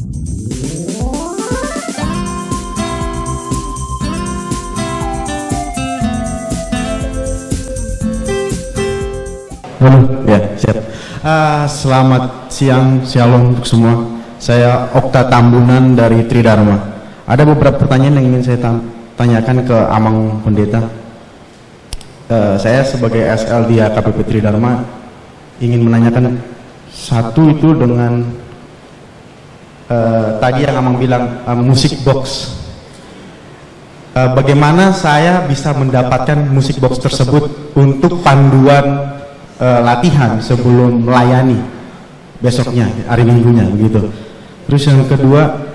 Halo, ya siap. Selamat siang, shalom untuk semua. Saya Okta Tambunan dari Tridharma. Ada beberapa pertanyaan yang ingin saya tanyakan ke Amang Pendeta. Saya sebagai SL di HKBP Tridharma ingin menanyakan satu itu dengan tadi yang Amang bilang musik box. Bagaimana saya bisa mendapatkan musik box tersebut untuk panduan latihan sebelum melayani besoknya, hari minggunya begitu. Terus yang kedua,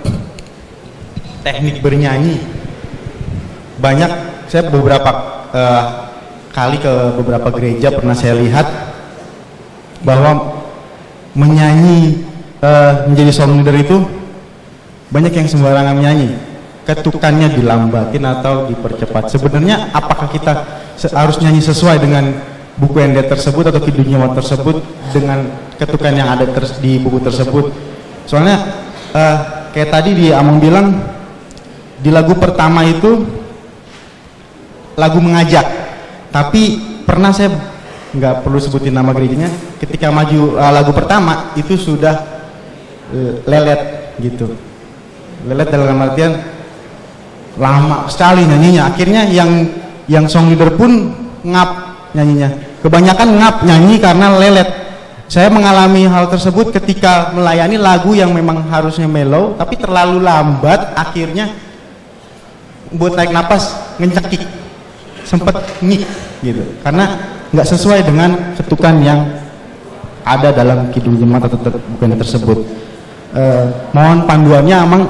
teknik bernyanyi. Banyak, saya beberapa kali ke beberapa gereja pernah saya lihat bahwa menyanyi menjadi song leader itu banyak yang sembarangan menyanyi, ketukannya dilambatin atau dipercepat. Sebenarnya apakah kita harus nyanyi sesuai dengan buku ND tersebut atau kidung nyawa tersebut dengan ketukan yang ada di buku tersebut? Soalnya kayak tadi di Amang bilang di lagu pertama itu lagu mengajak, tapi pernah saya nggak perlu sebutin nama gerejanya, ketika maju lagu pertama itu sudah lelet gitu, lelet dalam artian lama sekali nyanyinya. Akhirnya yang song leader pun ngap nyanyinya, kebanyakan ngap nyanyi karena lelet. Saya mengalami hal tersebut ketika melayani lagu yang memang harusnya mellow tapi terlalu lambat, akhirnya buat naik napas ngencekik, sempet ngik gitu, karena nggak sesuai dengan ketukan yang ada dalam kidung jemaat atau bukan tersebut. Mohon panduannya Amang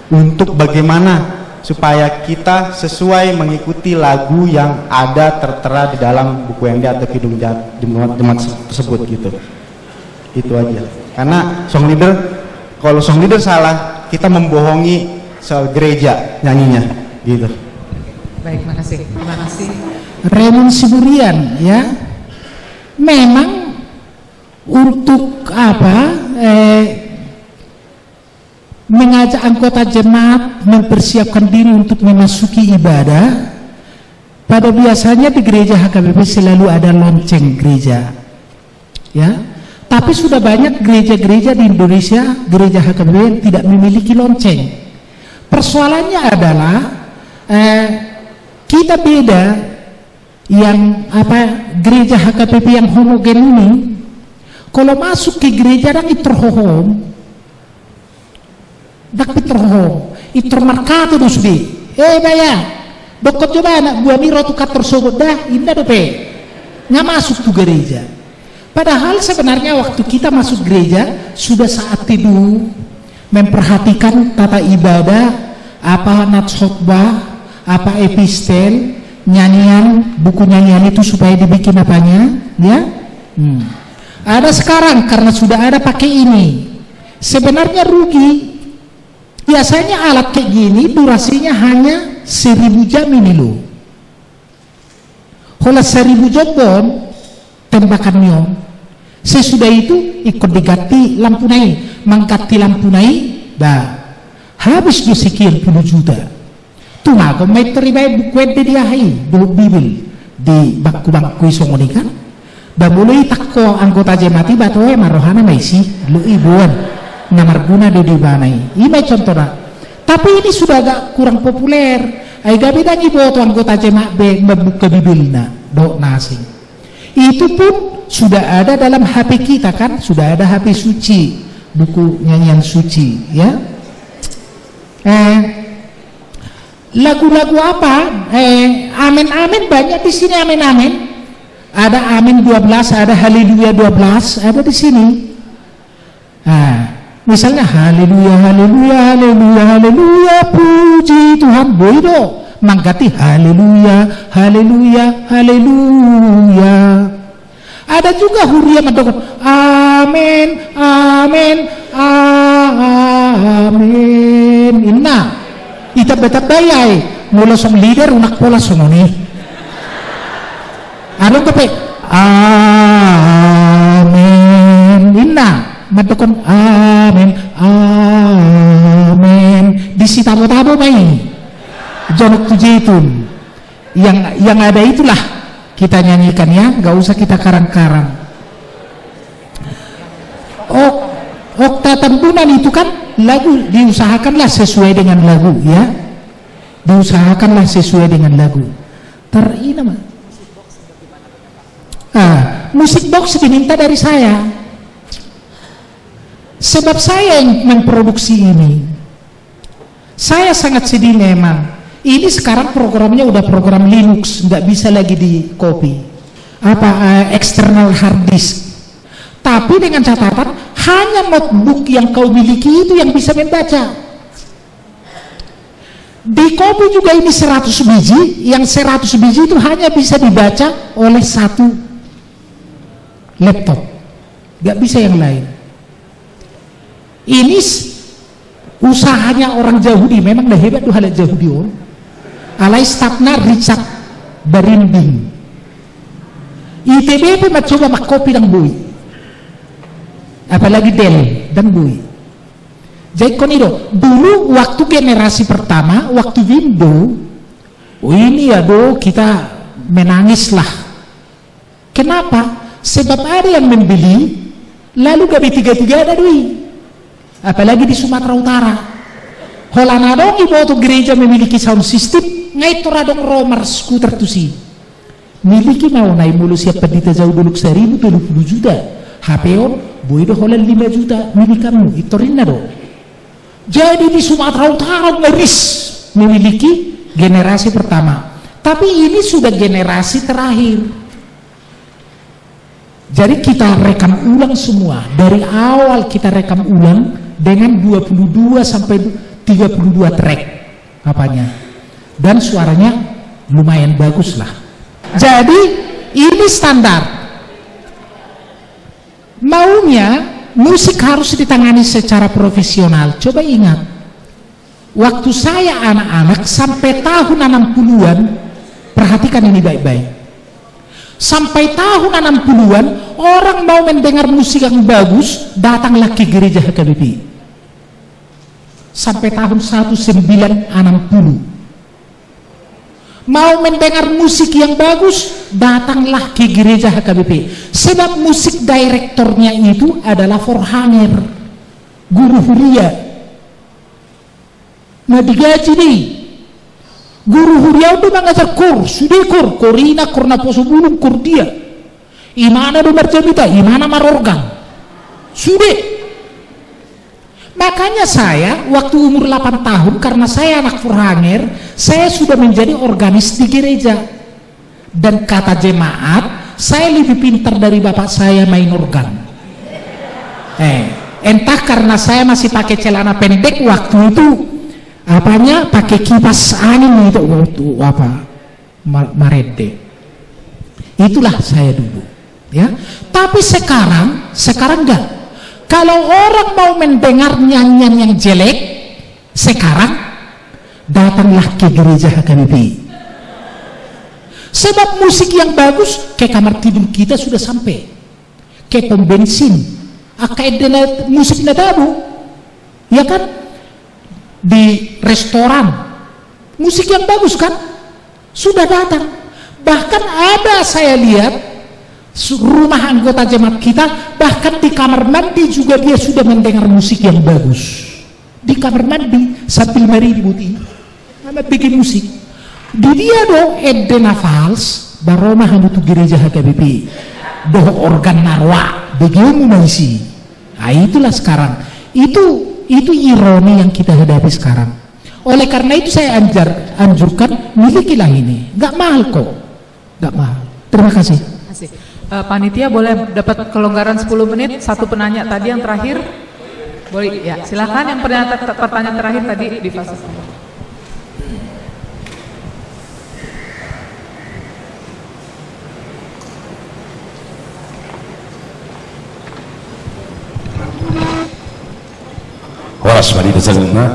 untuk bagaimana supaya kita sesuai mengikuti lagu yang ada tertera di dalam buku ND atau kidung jemaat tersebut gitu. Itu aja. Karena song leader, kalau song leader salah, kita membohongi gereja nyanyinya gitu. Baik, makasih. Terima kasih. Raymond Siburian, ya. Memang untuk apa? Mengajak anggota jemaat mempersiapkan diri untuk memasuki ibadah. Pada biasanya di gereja HKBP selalu ada lonceng gereja, ya. Tapi sudah banyak gereja-gereja di Indonesia, gereja HKBP yang tidak memiliki lonceng. Persoalannya adalah kita beda yang gereja HKBP yang homogen ini. Kalau masuk ke gereja dan terhohom, itu markato dos di. Baya, dokot coba anak buah miro tukar tersebut dah, indah dope. Nggak masuk tuh gereja. Padahal sebenarnya waktu kita masuk gereja sudah saat teduh, memperhatikan tata ibadah, apa nats khotbah, apa epistel, nyanyian, buku nyanyian itu supaya dibikin apanya, ya. Ada sekarang karena sudah ada pakai ini. Sebenarnya rugi. Biasanya alat kayak gini durasinya hanya 1000 jam ini loh. Kalau 1000 jam bom tembakannya. Sesudah itu ikut diganti lampu naik, mengganti lampu naik, dah habis 2 sekian puluh juta. Tuh mah kau mai terima buku dia hai, buku Bible di bangku-bangku isongoni kan. Dah mulai takko anggota jemaat batu marohana mai sih, lu ibuan namar guna di banai. Ini contohnya. Tapi ini sudah agak kurang populer. Ai gabe dan ibu atau anggota jemaat membuka Bibelna, dok nasi. Itu pun sudah ada dalam HP kita kan, sudah ada HP suci, buku nyanyian suci, ya. Lagu-lagu apa? Amin amin banyak di sini, amin amin. Ada amin 12, ada haleluya 12, ada di sini. Misalnya haleluya haleluya haleluya haleluya puji Tuhan, boido mengganti haleluya haleluya haleluya. Ada juga huria mendokon amin amin amin. Inna ita betabay mula song leader unak pola songoni. Ano kape amin. Inna mendokon amin amin. si tabo-tabo main Jonok Tujaitun yang ada itulah kita nyanyikan ya, nggak usah kita karang-karang. Okta Tambunan itu kan lagu, diusahakanlah sesuai dengan lagu ya, diusahakanlah sesuai dengan lagu. Musik box diminta dari saya, sebab saya yang memproduksi ini. Saya sangat sedih memang. Ini sekarang programnya udah program Linux, nggak bisa lagi di copy external hard disk. Tapi dengan catatan hanya notebook yang kau miliki itu yang bisa membaca. Di copy juga ini 100 biji, yang 100 biji itu hanya bisa dibaca oleh satu laptop, nggak bisa yang lain. Ini usahanya orang Yahudi, memang dah hebat tuh hal Yahudi orang. Alai stafna Richard Barimbing ITB mencoba makopi dan bui, apalagi Dell dan bui. Jadi konido dulu waktu generasi pertama, waktu Windows, ini aduh kita menangis lah. Kenapa? Sebab ada yang membeli lalu gabi tiga-tiga ada duit, apalagi di Sumatera Utara. Holana dong ibu atau gereja memiliki sound system, ngai toradong romer skuter tusi miliki mau naik mulu siap pendeta jauh dulu 1.070 juta HP on boy do holan 5 juta milik kamu itorin do. Jadi di Sumatera Utara ngeris memiliki generasi pertama, tapi ini sudah generasi terakhir. Jadi kita rekam ulang semua dari awal, kita rekam ulang dengan 22 sampai 32 track apanya, dan suaranya lumayan bagus lah. Jadi ini standar. Maunya musik harus ditangani secara profesional. Coba ingat, waktu saya anak-anak sampai tahun 60-an, perhatikan ini baik-baik. Sampai tahun 60-an orang mau mendengar musik yang bagus datanglah ke gereja HKBP. Sampai tahun 1960 mau mendengar musik yang bagus datanglah ke gereja HKBP, sebab musik direktornya itu adalah Forhanger, guru Huria. Nah digaji nih guru Huria itu mengajar kur sudekor korina korna poso bulung kur dia imana do marjabita imana marorgan sude. Makanya saya waktu umur 8 tahun, karena saya anak Forhanger, saya sudah menjadi organis di gereja. Dan kata jemaat, saya lebih pintar dari bapak saya main organ. Entah karena saya masih pakai celana pendek waktu itu, apanya pakai kipas angin itu waktu marede. Itulah saya dulu, ya. Tapi sekarang enggak. Kalau orang mau mendengar nyanyian yang jelek, sekarang datanglah ke gereja HKBP. Sebab musik yang bagus ke kamar tidur kita sudah sampai, ke pom bensin, musik nadabu, ya kan? Di restoran, musik yang bagus kan sudah datang. Bahkan ada saya lihat rumah anggota jemaat kita, bahkan di kamar mandi juga dia sudah mendengar musik yang bagus. Di kamar mandi sambil meributi sama bikin musik. Di dia dong Edena Fals baroma hamutu gereja HKBP doh organ narwa begitu maisi. Nah itulah sekarang itu ironi yang kita hadapi sekarang. Oleh karena itu saya anjurkan milikilah ini, nggak mahal kok, nggak mahal. Terima kasih. Panitia boleh dapat kelonggaran 10 menit, satu penanya tadi yang terakhir boleh ya, silakan yang pertanyaan terakhir tadi di fase. Waras mari desalna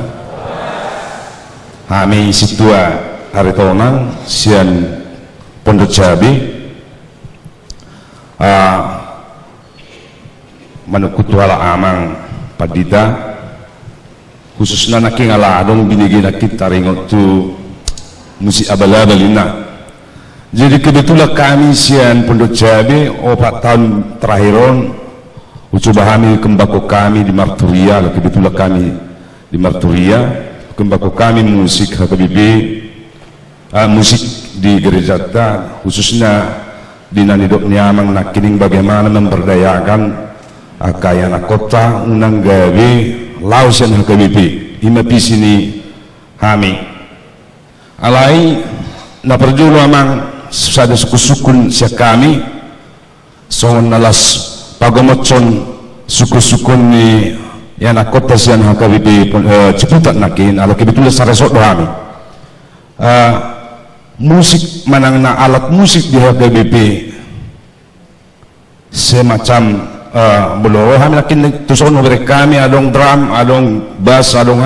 hami situa haritonang sian Pondok Jabi manukutuala amang padita khususnya naking ala adong binigay na kita ringot tu musik abal-abal ina. Jadi kebetulan kami sian Pondok Cabe 4 tahun terakhiron ucoba kami kembako kami di Marturia, kebetulan kami di Marturia kembako kami musik HKBP, musik di gereja ta, khususnya di Nanidok Nyamang nakining bagaimana memberdayakan akayana kota unang gawe lausan HKBP ima pisini kami alai na perjulo amang sada suku-sukun siya kami so nalas pagomotson suku-sukun ni yana kota siya HKBP Ciputat nakin ala kebetulan sa resort do kami musik manang na alat musik di HKBP semacam belum kami nakin tuson mereka kami adong drum, adong bass, adong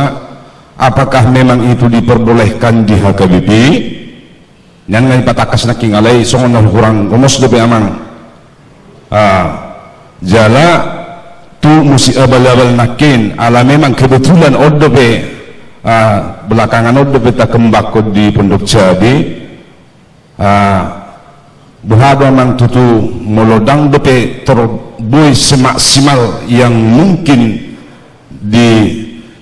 apakah memang itu diperbolehkan di HKBP? Yang nggak dipatakas naking alay songon na kurang gomos dobe amang jala tu musik abal-abal nakin ala memang kebetulan odobe belakangan odobe tak kembakod di Pondok Cabe buhado mang tutu molodang dope terboy semaksimal yang mungkin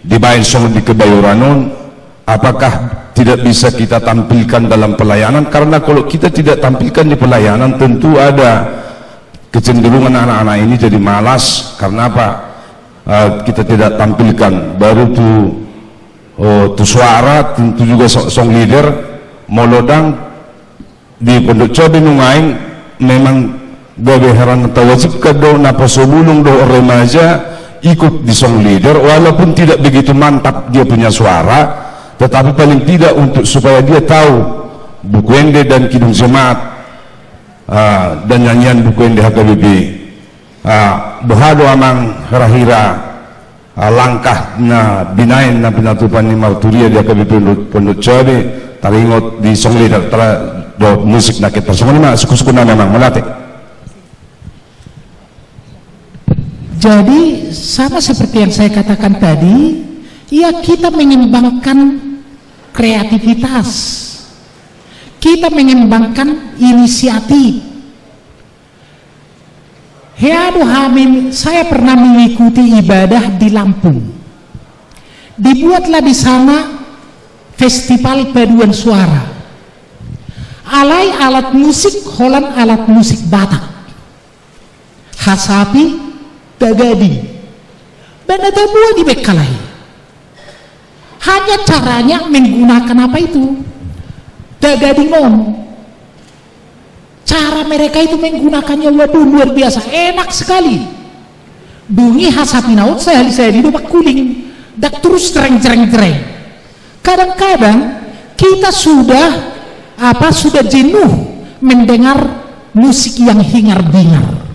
dibayar sama di Kebayoranon. Apakah tidak bisa kita tampilkan dalam pelayanan? Karena kalau kita tidak tampilkan di pelayanan tentu ada kecenderungan anak-anak ini jadi malas. Karena apa? Kita tidak tampilkan baru tu suara, tentu juga song leader molodang di Pondok Cabe nungaing memang gawe heran atau wajib kado napa sebelum do remaja ikut di song leader walaupun tidak begitu mantap dia punya suara, tetapi paling tidak untuk supaya dia tahu bukuende dan kidung jemaat dan nyanyian bukuende HKBP bahado amang hira-hira langkah na binain na pinatupan ni Marturia di HKBP Pondok Cabe taringot di song leader do musik na kita semua ini suku-suku na memang melatih. Jadi sama seperti yang saya katakan tadi, ya kita mengembangkan kreativitas, kita mengembangkan inisiatif. Heado Hamin, saya pernah mengikuti ibadah di Lampung. Dibuatlah di sana festival paduan suara. Alai alat musik Holland alat musik Batak, Hasapi, Dagadi, Banadabua di Bekalai. Hanya caranya menggunakan apa itu? Dagadi non. Cara mereka itu menggunakannya waduh luar biasa, enak sekali. Bunyi Hasapi naut saya di dopak kuling, dak terus cereng. Kadang-kadang kita sudah jenuh mendengar musik yang hingar-bingar.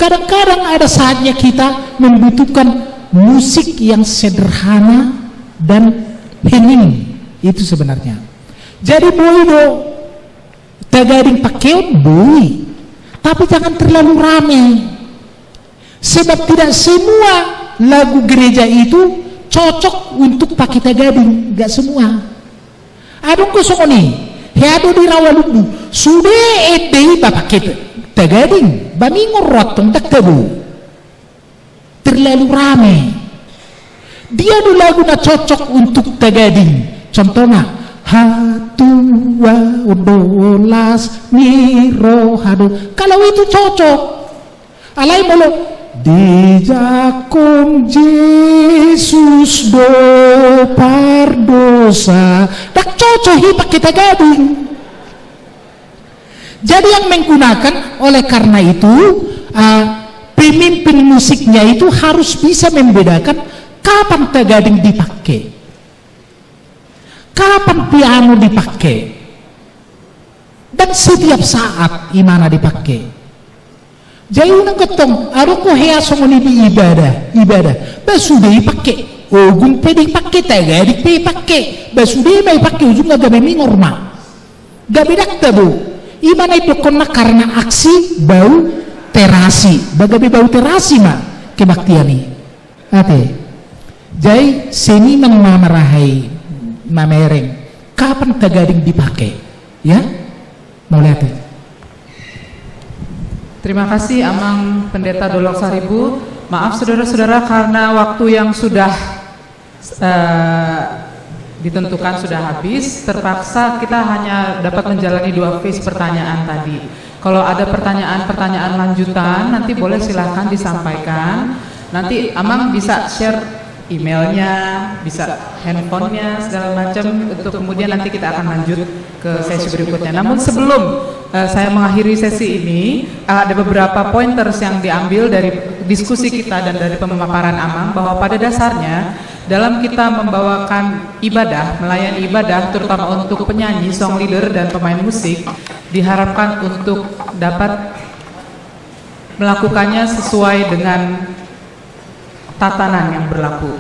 Kadang-kadang ada saatnya kita membutuhkan musik yang sederhana dan hening. Itu sebenarnya. Jadi boido tagading pakeon bui, tapi jangan terlalu ramai. Sebab tidak semua lagu gereja itu cocok untuk pakai tagading, gak semua. Adong kosong nih. Heado di Rawalumbu sudah edei bapak kita tagading bamingur rotong tak tabu terlalu ramai. Dia do lagu na cocok untuk tagading, contohnya hatua udolas miro hado, kalau itu cocok. Alai molo di jakum Yesus do pardosa, tak cocok hipak kita gading. Jadi yang menggunakan, oleh karena itu pemimpin musiknya itu harus bisa membedakan kapan tagading dipakai, kapan piano dipakai, dan setiap saat imana dipakai. Jadi unang ketong, aduh ko hea songoni di ibadah, basudah dipakai, ogun pede pakai, tagadik pede pakai, basudah may pakai, ujung agak memang normal, gak bedak tabu. Imana itu kena karena aksi bau terasi, bagaimana bau terasi mah kebaktian ini. Ate, Jadi seniman mamarahai mamereng kapan tagading dipakai, ya? Mau lihat ya? Terima kasih Amang Pendeta Dolok Saribu. Maaf saudara-saudara karena waktu yang sudah ditentukan sudah habis, terpaksa kita hanya dapat menjalani 2 phase pertanyaan tadi. Kalau ada pertanyaan-pertanyaan lanjutan nanti boleh silahkan disampaikan. Nanti Amang bisa share emailnya, bisa handphonenya segala macam untuk kemudian nanti kita akan lanjut ke sesi berikutnya. Namun sebelum saya mengakhiri sesi ini, ada beberapa pointers yang diambil dari diskusi kita dan dari pemaparan Amang bahwa pada dasarnya dalam kita membawakan ibadah, melayani ibadah terutama untuk penyanyi, song leader dan pemain musik diharapkan untuk dapat melakukannya sesuai dengan tatanan yang berlaku.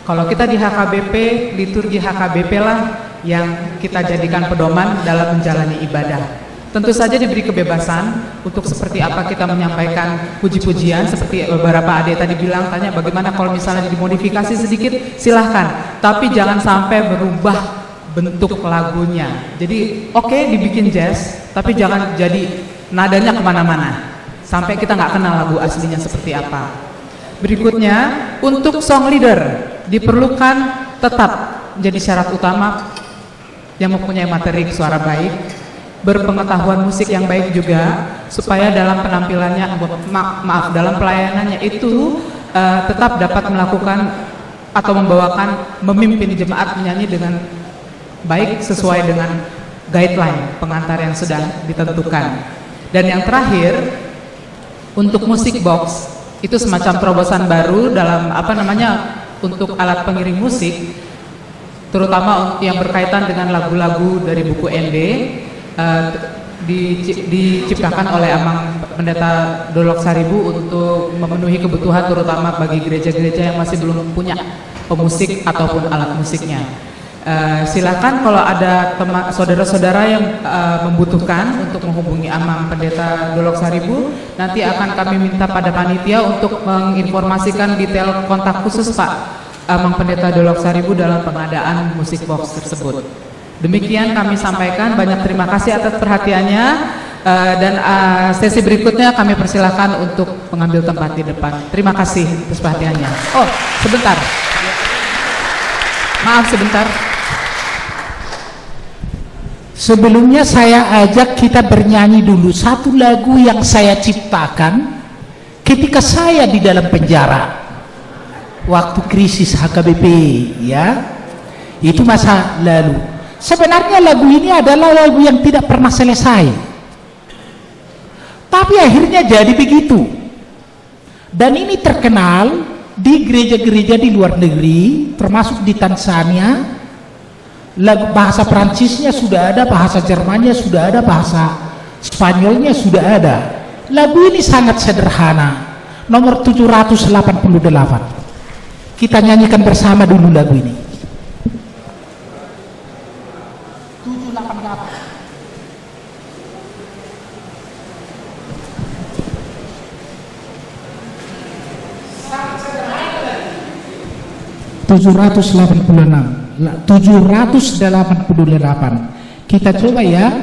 Kalau kita di HKBP, liturgi HKBP lah yang kita jadikan pedoman dalam menjalani ibadah. Tentu saja diberi kebebasan untuk seperti apa kita menyampaikan puji-pujian, seperti beberapa adik tadi bilang, tanya bagaimana kalau misalnya dimodifikasi sedikit, silahkan. Tapi jangan sampai berubah bentuk lagunya. Jadi oke, dibikin jazz, tapi jangan jadi nadanya kemana-mana sampai kita nggak kenal lagu aslinya seperti apa. Berikutnya, untuk song leader diperlukan tetap menjadi syarat utama yang mempunyai materi suara baik, berpengetahuan musik yang baik juga, supaya dalam penampilannya, dalam pelayanannya itu tetap dapat melakukan atau membawakan, memimpin jemaat menyanyi dengan baik sesuai dengan guideline pengantar yang sudah ditentukan. Dan yang terakhir, untuk musik box itu semacam terobosan baru dalam untuk alat pengiring musik, terutama yang berkaitan dengan lagu-lagu dari buku ND, diciptakan oleh Amang Pendeta Dolok Saribu untuk memenuhi kebutuhan terutama bagi gereja-gereja yang masih belum punya pemusik ataupun alat musiknya. Silakan kalau ada saudara-saudara yang membutuhkan untuk menghubungi Amang Pendeta Dolok Saribu, nanti akan kami minta pada panitia untuk menginformasikan detail kontak khusus Pak Amang Pendeta Dolok Saribu dalam pengadaan musik box tersebut. Demikian kami sampaikan, banyak terima kasih atas perhatiannya, dan sesi berikutnya kami persilahkan untuk mengambil tempat di depan. Terima kasih atas perhatiannya. Oh, sebentar. Maaf sebentar. Sebelumnya saya ajak kita bernyanyi dulu satu lagu yang saya ciptakan ketika saya di dalam penjara waktu krisis HKBP, ya. Itu masa lalu. Sebenarnya lagu ini adalah lagu yang tidak pernah selesai, tapi akhirnya jadi begitu. Dan ini terkenal di gereja-gereja di luar negeri, termasuk di Tanzania. Lagu bahasa Prancisnya sudah ada, bahasa Jermannya sudah ada, bahasa Spanyolnya sudah ada. Lagu ini sangat sederhana, nomor 788. Kita nyanyikan bersama dulu lagu ini. 788. Kita coba ya.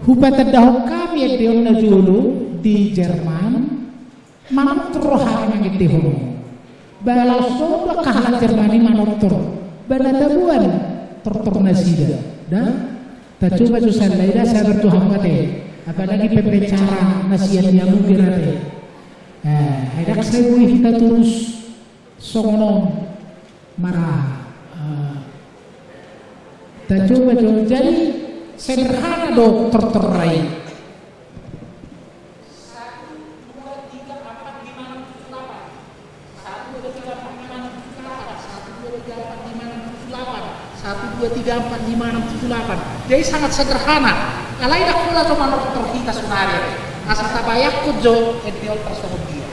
Hubatan kami deona dulu di Jerman, manutro harang yang dihulu. Balau soda kahla Jermani manutro, banatabuan tortornasida. Dan tak coba susah laida saya bertuhan kate. Apalagi pembicara nasihat yang mungkin. Ada saya boleh kita terus songono marah. Kita coba jadi sederhana dokter terai. 1, 2, 3, 4, 5, 6, 7, 8. Jadi sangat sederhana. Alai dak pula to manor terhita sunare. Asa tabayak kujo ediol tersohobia.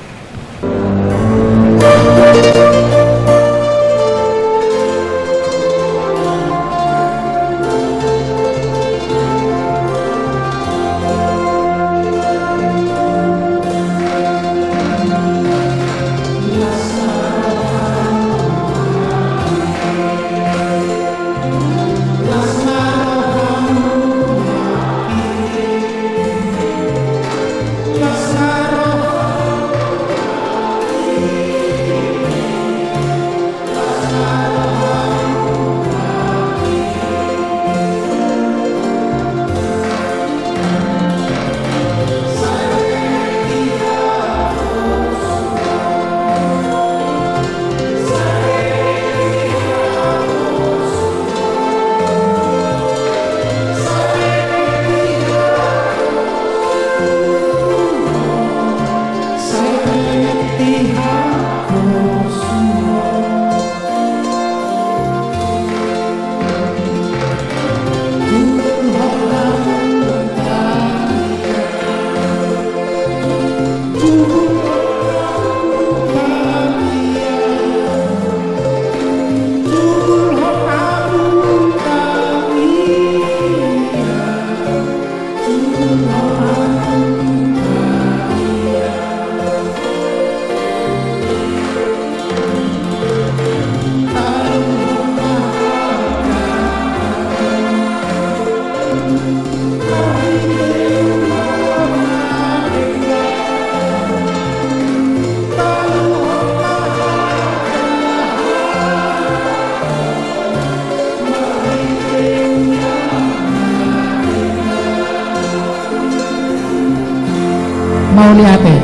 Mauliate.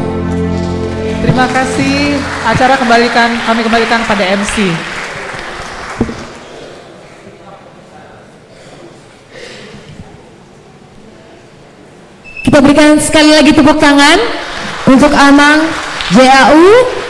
Terima kasih. Acara kami kembalikan pada MC. Kita berikan sekali lagi tepuk tangan untuk Amang, JAU,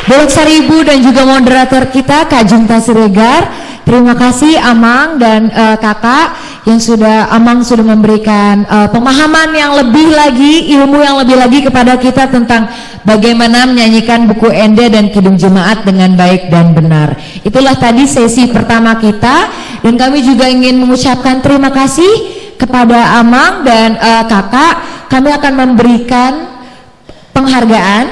Bolok Saribu dan juga moderator kita Kak Junta Siregar. Terima kasih Amang dan Kakak yang Amang sudah memberikan pemahaman yang lebih lagi, ilmu yang lebih lagi kepada kita tentang bagaimana menyanyikan buku Ende dan Kidung Jemaat dengan baik dan benar. Itulah tadi sesi pertama kita, dan kami juga ingin mengucapkan terima kasih kepada Amang dan Kakak. Kami akan memberikan penghargaan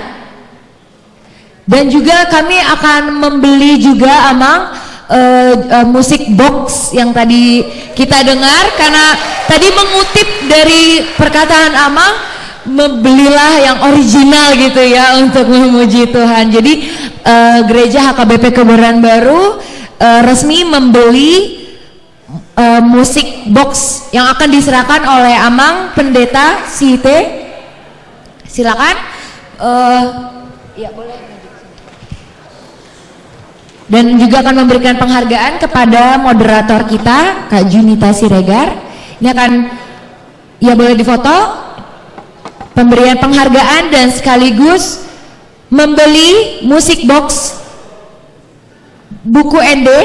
dan juga kami akan membeli juga Amang musik box yang tadi kita dengar, karena tadi mengutip dari perkataan Amang, belilah yang original gitu ya untuk memuji Tuhan. Jadi gereja HKBP Kebayoran Baru resmi membeli musik box yang akan diserahkan oleh Amang Pendeta Site. Silakan. Ya boleh. Dan juga akan memberikan penghargaan kepada moderator kita Kak Junita Siregar. Ini akan, ya boleh difoto, pemberian penghargaan dan sekaligus membeli musik box buku Ende.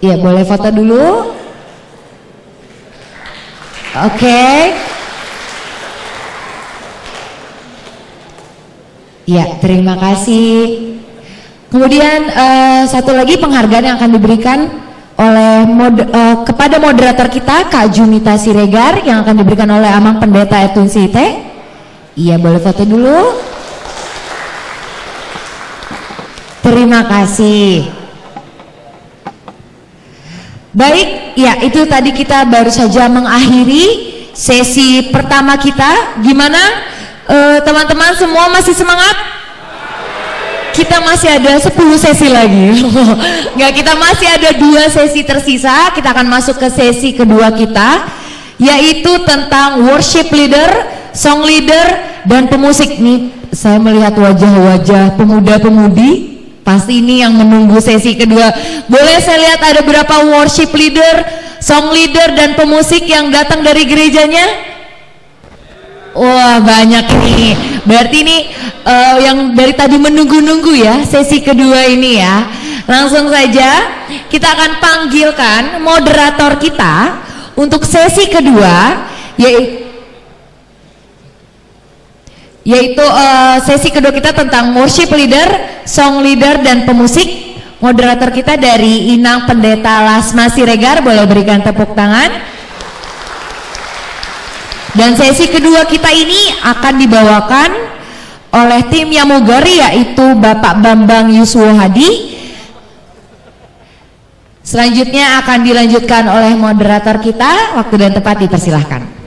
Ya boleh foto dulu. Oke. Ya, terima kasih. Kemudian satu lagi penghargaan yang akan diberikan oleh kepada moderator kita Kak Junita Siregar yang akan diberikan oleh Amang Pendeta Etun Site. Iya, boleh foto dulu. Terima kasih. Baik, ya itu tadi kita baru saja mengakhiri sesi pertama kita. Gimana? Teman-teman semua masih semangat? Kita masih ada 10 sesi lagi. Enggak, kita masih ada 2 sesi tersisa. Kita akan masuk ke sesi kedua kita. yaitu tentang worship leader, song leader, dan pemusik. Nih saya melihat wajah-wajah pemuda-pemudi, pasti ini yang menunggu sesi kedua. Boleh saya lihat ada berapa worship leader, song leader, dan pemusik yang datang dari gerejanya? Wah, banyak nih. Berarti ini yang dari tadi menunggu-nunggu ya sesi kedua ini ya. Langsung saja kita akan panggilkan moderator kita untuk sesi kedua, yaitu sesi kedua kita tentang worship leader, song leader, dan pemusik. Moderator kita dari Inang Pendeta Lasma Siregar, boleh berikan tepuk tangan. Dan sesi kedua kita ini akan dibawakan oleh tim Yamugari, yaitu Bapak Bambang Yuswo Hadi. Selanjutnya akan dilanjutkan oleh moderator kita. Waktu dan tempat dipersilahkan.